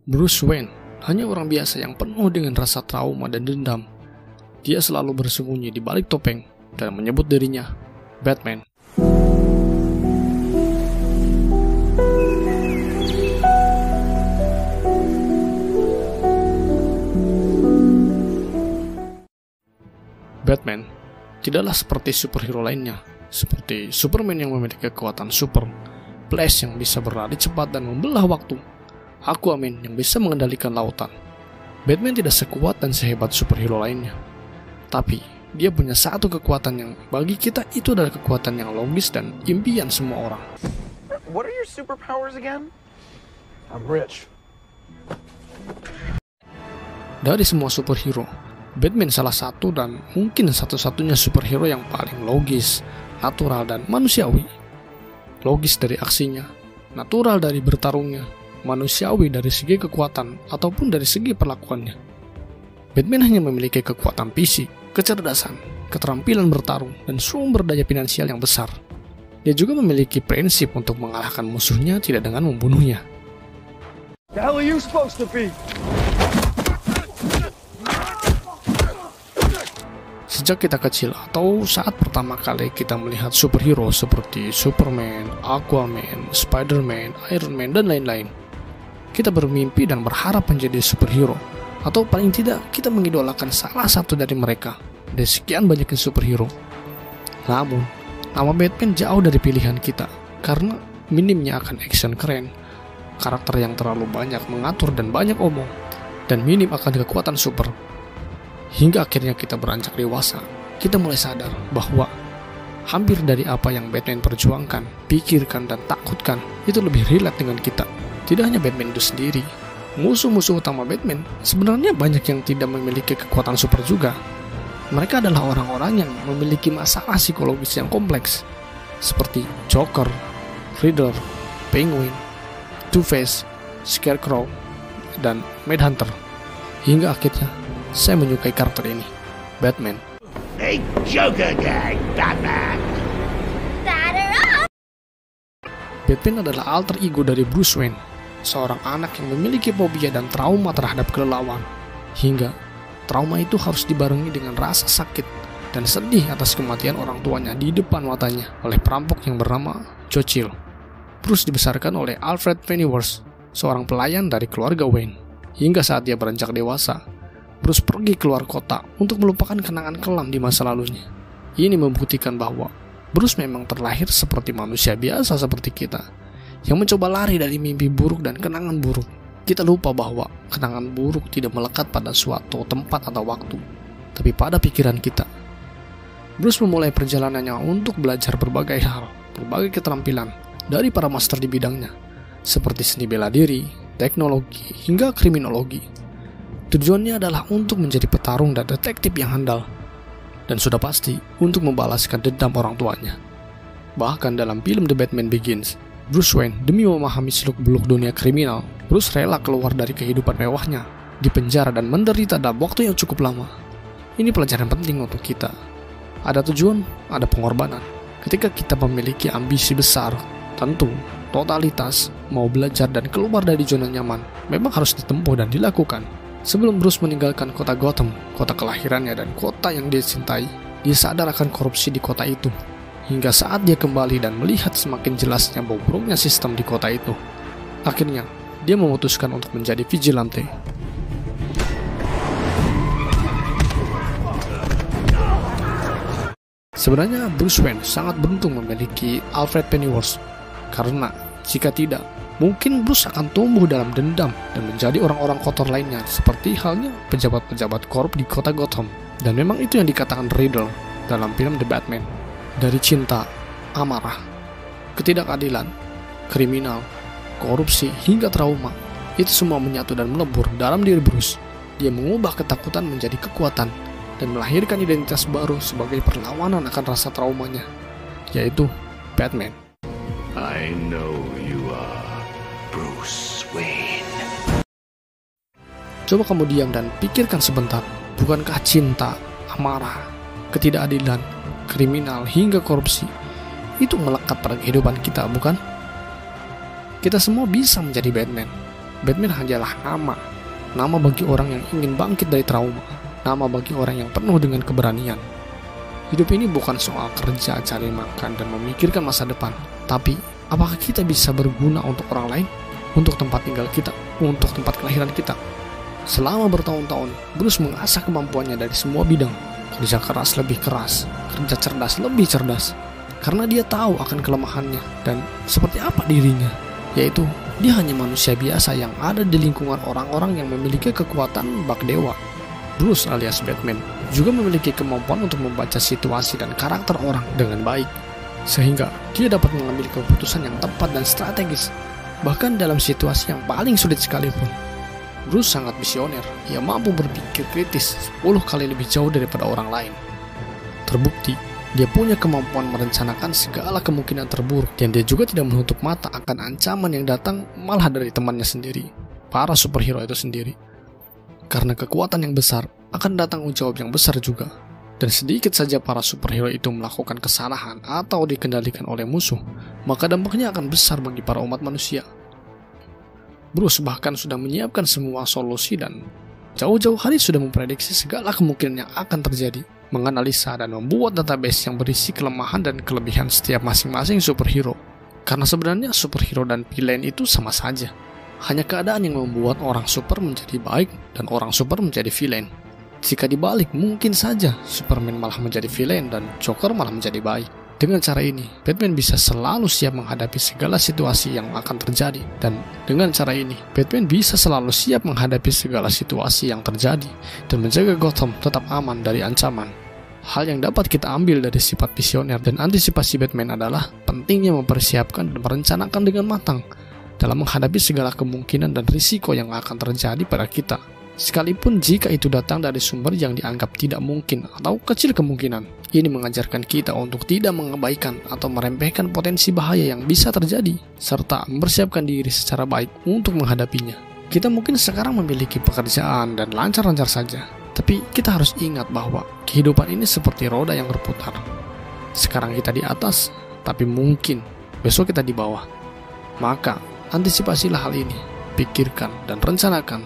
Bruce Wayne hanya orang biasa yang penuh dengan rasa trauma dan dendam. Dia selalu bersembunyi di balik topeng dan menyebut dirinya Batman. Batman tidaklah seperti superhero lainnya, seperti Superman yang memiliki kekuatan super, Flash yang bisa berlari cepat dan membelah waktu, Aquaman yang bisa mengendalikan lautan. Batman tidak sekuat dan sehebat superhero lainnya, tapi dia punya satu kekuatan yang bagi kita itu adalah kekuatan yang logis dan impian semua orang. What are your superpowers again? I'm rich. Dari semua superhero, Batman salah satu dan mungkin satu-satunya superhero yang paling logis, natural, dan manusiawi. Logis dari aksinya, natural dari bertarungnya, manusiawi dari segi kekuatan ataupun dari segi perlakuannya. Batman hanya memiliki kekuatan fisik, kecerdasan, keterampilan bertarung, dan sumber daya finansial yang besar. Dia juga memiliki prinsip untuk mengalahkan musuhnya tidak dengan membunuhnya. The hell are you supposed to be? Sejak kita kecil atau saat pertama kali kita melihat superhero seperti Superman, Aquaman, Spider-Man, Iron Man, dan lain-lain, kita bermimpi dan berharap menjadi superhero, atau paling tidak kita mengidolakan salah satu dari mereka dari sekian banyaknya superhero. Namun, nama Batman jauh dari pilihan kita karena minimnya akan action keren, karakter yang terlalu banyak mengatur dan banyak omong, dan minim akan kekuatan super. Hingga akhirnya kita beranjak dewasa, kita mulai sadar bahwa hampir dari apa yang Batman perjuangkan, pikirkan, dan takutkan itu lebih relate dengan kita. Tidak hanya Batman itu sendiri, musuh-musuh utama Batman sebenarnya banyak yang tidak memiliki kekuatan super juga. Mereka adalah orang-orang yang memiliki masalah psikologis yang kompleks, seperti Joker, Riddler, Penguin, Two-Face, Scarecrow, dan Manhunter. Hingga akhirnya saya menyukai karakter ini, Batman. Hey, Joker guy, Batman. Batman adalah alter ego dari Bruce Wayne, seorang anak yang memiliki fobia dan trauma terhadap kelelawar. Hingga trauma itu harus dibarengi dengan rasa sakit dan sedih atas kematian orang tuanya di depan matanya oleh perampok yang bernama Joe Chill. Bruce dibesarkan oleh Alfred Pennyworth, seorang pelayan dari keluarga Wayne. Hingga saat dia beranjak dewasa, Bruce pergi keluar kota untuk melupakan kenangan kelam di masa lalunya. Ini membuktikan bahwa Bruce memang terlahir seperti manusia biasa seperti kita, yang mencoba lari dari mimpi buruk dan kenangan buruk. Kita lupa bahwa kenangan buruk tidak melekat pada suatu tempat atau waktu, tapi pada pikiran kita. Bruce memulai perjalanannya untuk belajar berbagai hal, berbagai keterampilan dari para master di bidangnya, seperti seni bela diri, teknologi, hingga kriminologi. Tujuannya adalah untuk menjadi petarung dan detektif yang handal, dan sudah pasti untuk membalaskan dendam orang tuanya. Bahkan dalam film The Batman Begins, Bruce Wayne demi memahami seluk-beluk dunia kriminal, Bruce rela keluar dari kehidupan mewahnya, di penjara dan menderita dalam waktu yang cukup lama. Ini pelajaran penting untuk kita. Ada tujuan, ada pengorbanan. Ketika kita memiliki ambisi besar, tentu totalitas, mau belajar dan keluar dari zona nyaman memang harus ditempuh dan dilakukan. Sebelum Bruce meninggalkan kota Gotham, kota kelahirannya dan kota yang dia cintai, dia sadar akan korupsi di kota itu. Hingga saat dia kembali dan melihat semakin jelasnya bobroknya sistem di kota itu, akhirnya dia memutuskan untuk menjadi vigilante. Sebenarnya Bruce Wayne sangat beruntung memiliki Alfred Pennyworth, karena jika tidak, mungkin Bruce akan tumbuh dalam dendam dan menjadi orang-orang kotor lainnya, seperti halnya pejabat-pejabat korup di kota Gotham. Dan memang itu yang dikatakan Riddler dalam film The Batman. Dari cinta, amarah, ketidakadilan, kriminal, korupsi, hingga trauma, itu semua menyatu dan melebur dalam diri Bruce. Dia mengubah ketakutan menjadi kekuatan dan melahirkan identitas baru sebagai perlawanan akan rasa traumanya, yaitu Batman. I know you are Bruce Wayne. Coba kamu diam dan pikirkan sebentar. Bukankah cinta, amarah, ketidakadilan, kriminal, hingga korupsi itu melekat pada kehidupan kita, bukan? Kita semua bisa menjadi Batman. Batman hanyalah nama bagi orang yang ingin bangkit dari trauma, nama bagi orang yang penuh dengan keberanian. Hidup ini bukan soal kerja, cari makan, dan memikirkan masa depan, tapi apakah kita bisa berguna untuk orang lain, untuk tempat tinggal kita, untuk tempat kelahiran kita. Selama bertahun-tahun, Bruce mengasah kemampuannya dari semua bidang. Kerja keras lebih keras, kerja cerdas lebih cerdas, karena dia tahu akan kelemahannya dan seperti apa dirinya, yaitu dia hanya manusia biasa yang ada di lingkungan orang-orang yang memiliki kekuatan bak dewa. Bruce alias Batman juga memiliki kemampuan untuk membaca situasi dan karakter orang dengan baik, sehingga dia dapat mengambil keputusan yang tepat dan strategis, bahkan dalam situasi yang paling sulit sekalipun. Bruce sangat visioner, ia mampu berpikir kritis 10 kali lebih jauh daripada orang lain. Terbukti, dia punya kemampuan merencanakan segala kemungkinan terburuk, dan dia juga tidak menutup mata akan ancaman yang datang malah dari temannya sendiri, para superhero itu sendiri. Karena kekuatan yang besar, akan datang tanggung jawab yang besar juga. Dan sedikit saja para superhero itu melakukan kesalahan atau dikendalikan oleh musuh, maka dampaknya akan besar bagi para umat manusia. Bruce bahkan sudah menyiapkan semua solusi dan jauh-jauh hari sudah memprediksi segala kemungkinan yang akan terjadi, menganalisa dan membuat database yang berisi kelemahan dan kelebihan setiap masing-masing superhero. Karena sebenarnya superhero dan villain itu sama saja. Hanya keadaan yang membuat orang super menjadi baik dan orang super menjadi villain. Jika dibalik, mungkin saja Superman malah menjadi villain dan Joker malah menjadi baik. Dengan cara ini, Batman bisa selalu siap menghadapi segala situasi yang akan terjadi. Dan dengan cara ini, Batman bisa selalu siap menghadapi segala situasi yang terjadi dan menjaga Gotham tetap aman dari ancaman. Hal yang dapat kita ambil dari sifat visioner dan antisipasi Batman adalah pentingnya mempersiapkan dan merencanakan dengan matang dalam menghadapi segala kemungkinan dan risiko yang akan terjadi pada kita, sekalipun jika itu datang dari sumber yang dianggap tidak mungkin atau kecil kemungkinan. Ini mengajarkan kita untuk tidak mengabaikan atau meremehkan potensi bahaya yang bisa terjadi, serta mempersiapkan diri secara baik untuk menghadapinya. Kita mungkin sekarang memiliki pekerjaan dan lancar-lancar saja, tapi kita harus ingat bahwa kehidupan ini seperti roda yang berputar. Sekarang kita di atas, tapi mungkin besok kita di bawah. Maka, antisipasilah hal ini, pikirkan dan rencanakan.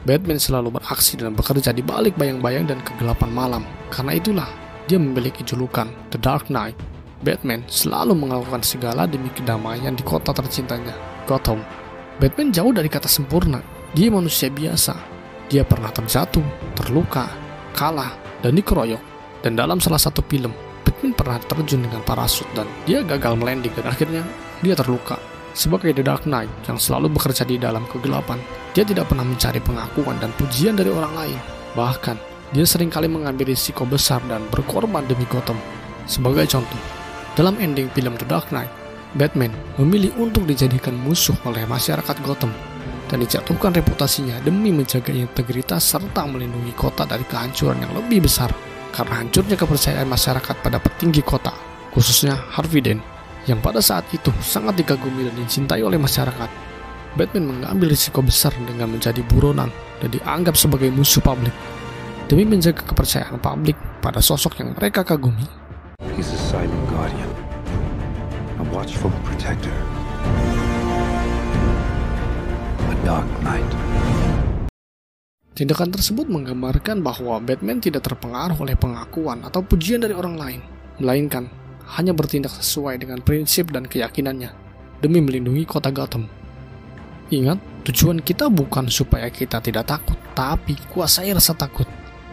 Batman selalu beraksi dan bekerja di balik bayang-bayang dan kegelapan malam. Karena itulah, dia memiliki julukan The Dark Knight. Batman selalu melakukan segala demi kedamaian di kota tercintanya, Gotham. Batman jauh dari kata sempurna. Dia manusia biasa. Dia pernah terjatuh, terluka, kalah, dan dikeroyok. Dan dalam salah satu film, Batman pernah terjun dengan parasut dan dia gagal melanding dan akhirnya dia terluka. Sebagai The Dark Knight yang selalu bekerja di dalam kegelapan, dia tidak pernah mencari pengakuan dan pujian dari orang lain. Bahkan, dia seringkali mengambil risiko besar dan berkorban demi Gotham. Sebagai contoh, dalam ending film The Dark Knight, Batman memilih untuk dijadikan musuh oleh masyarakat Gotham dan dijatuhkan reputasinya demi menjaga integritas serta melindungi kota dari kehancuran yang lebih besar karena hancurnya kepercayaan masyarakat pada petinggi kota, khususnya Harvey Dent, yang pada saat itu sangat dikagumi dan dicintai oleh masyarakat. Batman mengambil risiko besar dengan menjadi buronan dan dianggap sebagai musuh publik demi menjaga kepercayaan publik pada sosok yang mereka kagumi. He's a silent guardian, a watchful protector, a dark knight. Tindakan tersebut menggambarkan bahwa Batman tidak terpengaruh oleh pengakuan atau pujian dari orang lain, melainkan hanya bertindak sesuai dengan prinsip dan keyakinannya demi melindungi kota Gotham. Ingat, tujuan kita bukan supaya kita tidak takut, tapi kuasai rasa takut.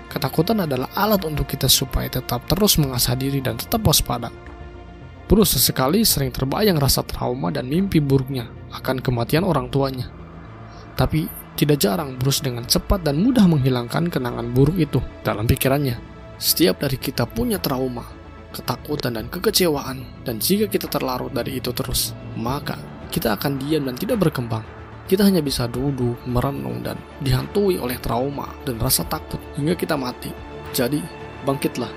Ketakutan adalah alat untuk kita supaya tetap terus mengasah diri dan tetap waspada. Bruce sesekali sering terbayang rasa trauma dan mimpi buruknya akan kematian orang tuanya. Tapi tidak jarang Bruce dengan cepat dan mudah menghilangkan kenangan buruk itu dalam pikirannya. Setiap dari kita punya trauma, ketakutan dan kekecewaan, dan jika kita terlarut dari itu terus, maka kita akan diam dan tidak berkembang. Kita hanya bisa duduk, merenung, dan dihantui oleh trauma dan rasa takut hingga kita mati. Jadi, bangkitlah.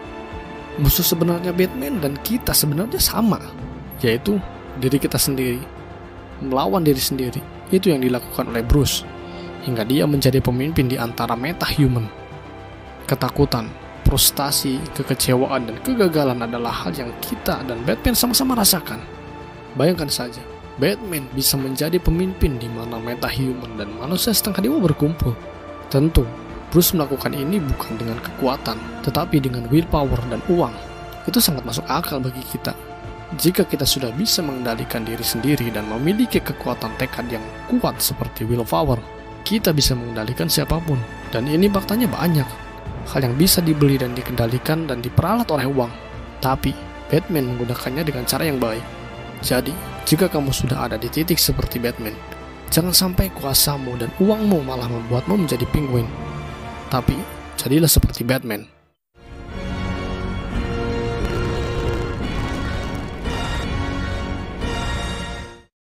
Musuh sebenarnya Batman dan kita sebenarnya sama, yaitu diri kita sendiri. Melawan diri sendiri, itu yang dilakukan oleh Bruce, hingga dia menjadi pemimpin di antara meta-human. Ketakutan, frustasi, kekecewaan, dan kegagalan adalah hal yang kita dan Batman sama-sama rasakan. Bayangkan saja, Batman bisa menjadi pemimpin di mana metahuman dan manusia setengah dewa berkumpul. Tentu, Bruce melakukan ini bukan dengan kekuatan, tetapi dengan willpower dan uang. Itu sangat masuk akal bagi kita. Jika kita sudah bisa mengendalikan diri sendiri dan memiliki kekuatan tekad yang kuat seperti willpower, kita bisa mengendalikan siapapun. Dan ini faktanya banyak. Hal yang bisa dibeli dan dikendalikan dan diperalat oleh uang. Tapi, Batman menggunakannya dengan cara yang baik. Jadi, jika kamu sudah ada di titik seperti Batman, jangan sampai kuasamu dan uangmu malah membuatmu menjadi penguin. Tapi, jadilah seperti Batman.